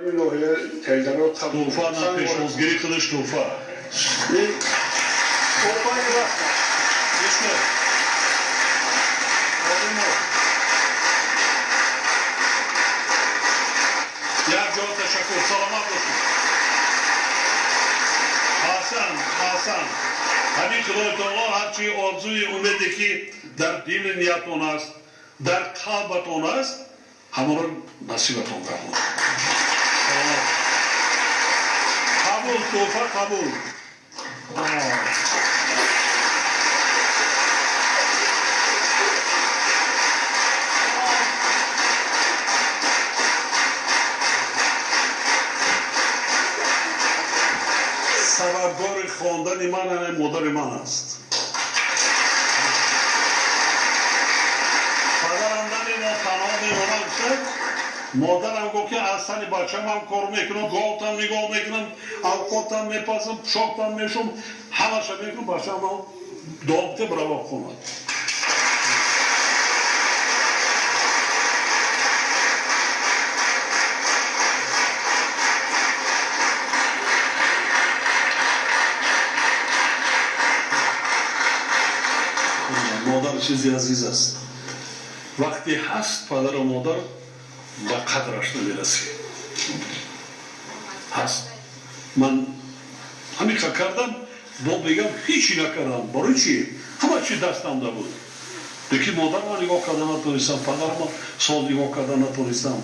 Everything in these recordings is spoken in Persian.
Tuhfa na peshozgiri qilish tuhfa. یک جا تشکر سلامت باشید. حسن همین خدای تعالی هرچی آرزوی امیدی که در دل نیتون است در قلبتون است همه را نصیبتون کنه. قبول توفه قبول. سببگار خواندن من مادر من است. پدرم نمی‌دونه تنها میمونه. مادرم گفت که از سن بچه‌م هم کار میکنم، گاوتم نگاه میکنم، اوقاتم میپزم، شاکتم میشم، همه‌شو میکنم. بچه‌م هم دامته برای خونه. مادر چیزی عزیز است. وقتی هست پدر و مادر به قدرش نمیرسی. هست. من همین که کردم با بگم هیچی نکردم. برای چی؟ همه چی دستم ده بود. دیگه مادر من نگاه کردن نتونستم، پدر من سال نگاه کردن نتونستم.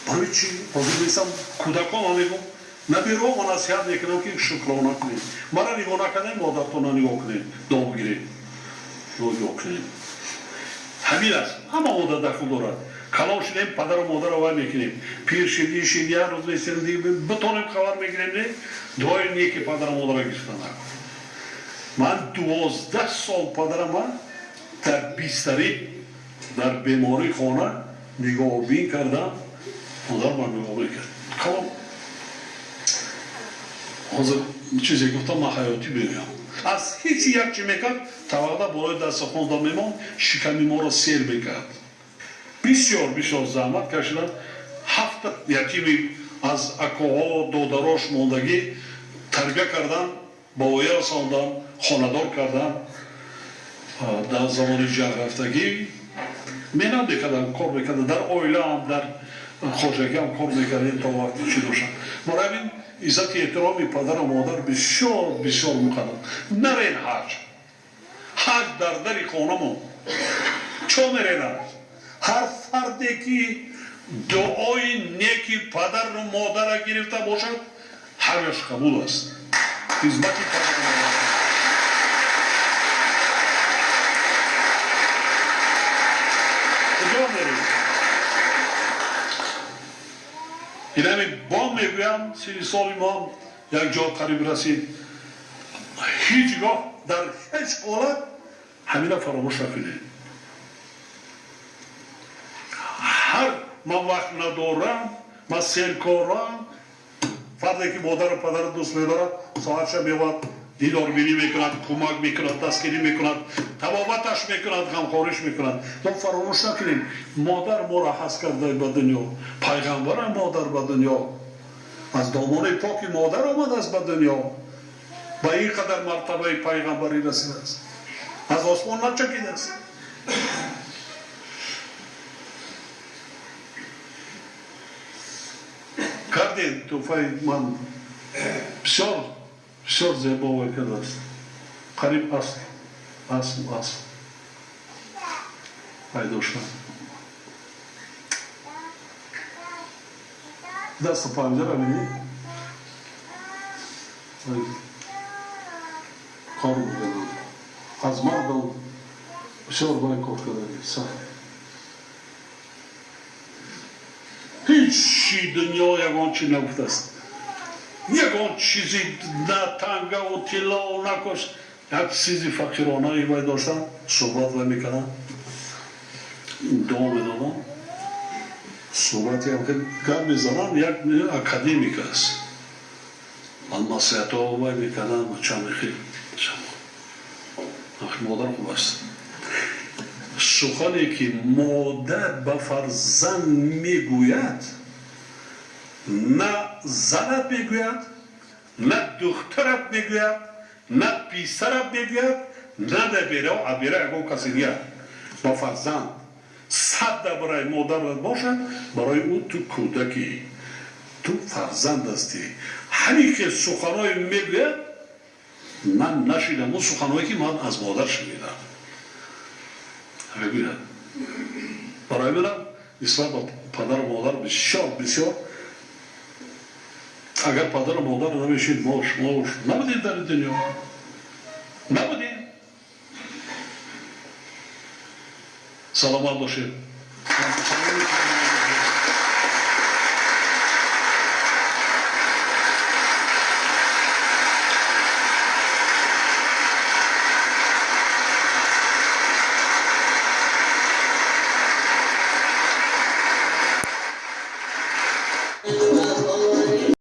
برای چی؟ حاضر نیستم کودکان هم میگم نبیرو من نصیحت میکنم که شکرانه کنید. مرا نگاه نکنید مادرتون نگاه کنید. دام گیرید. نگاه کنید. همین است. همه مادر دخل دارد. کلام شدیم پدر و مادر رو میکنیم. پیر شدی هر روز میسیم دیگه بتونیم خبر میگیریم نه. دعای نیکی پدر و مادر رو گرفتن نکن. من 12 سال پدر من در بیستری در بیماری خانه نگاه بین کردم. مادر من نگاه بین کرد. کلام حاضر چیزی گفتم من حیاتی بگم. از هیچ یک چی میکرد توقع بالای دست خوندم میمون شکمی ما رو سیر میکرد. بسیار زحمت کشیدن. 7 یتیمی از اکوها دادراش موندگی تربیه کردن، با اویه رساندن، خاندار کردن. در زمان جنگ رفتگی مینم میکردن، کار میکردن. در اویله هم در خوشگی هم کار میکردن تا وقتی چی دوشن. برای این عزت احترامی پدر و مادر بسیار میکنن. نرین حج در دری خانمون چون میرین هر فردی که دعای نیکی پدر و مادر را گرفته باشد حجش قبول است. خدمت پدر و مادر کجا میرید؟ این همین با میگویم 30 سالی ما یک جا قریب رسید. هیچگاه در هیچ حالت همین را فراموش نکنید. هر من وقت ندارم، من سرکارم، فردی که مادر و پدر دوست میدارد ساعت شب میاد دیدار بینی میکند، کمک میکند، دستگیری میکند، طبابتش میکند، غمخوریش میکند. ما فراموش نکنیم مادر ما را هست کرده به دنیا. پیغمبر مادر به دنیا از دامان پاک مادر آمد است به دنیا. به این قدر مرتبه پیغمبری رسیده است. از آسمان نچکیده است. کردین توفه من بسیار زیبا و کرده است. قریب است پیدا شد. دست پنجه را بینید کار بودن از مردم بسیار باید کار کرده. هیچی دنیا یکان چی نگفته است. یکان چیزی نه تنگه و تلا و نکش یک چیزی فقیرانه ای باید داشتن صحبت باید میکنن دعا میدادن صحبتی هم که گرد میزنن یک اکادمیک است. من نصیحت ها باید میکنن چند خیلی مادر خوب است. سخنی که مادر به فرزند میگوید نه زنت میگوید، نه دخترت میگوید، نه پیسرت میگوید، نه دبیره و عبیره اگه کسی نیست. با فرزند 100 برای مادرت باشد، برای او تو کودکی، تو فرزند هستی. همی که سخنهای میگوید من نشیدم، اون سخنهایی که من از مادر شنیدم. ببینم برای منم نسبت با پدر و مادر بسیار بسیار، اگر پدر و مادر نمیشید ما نبودیم در دنیا، نبودیم. سلامت باشید.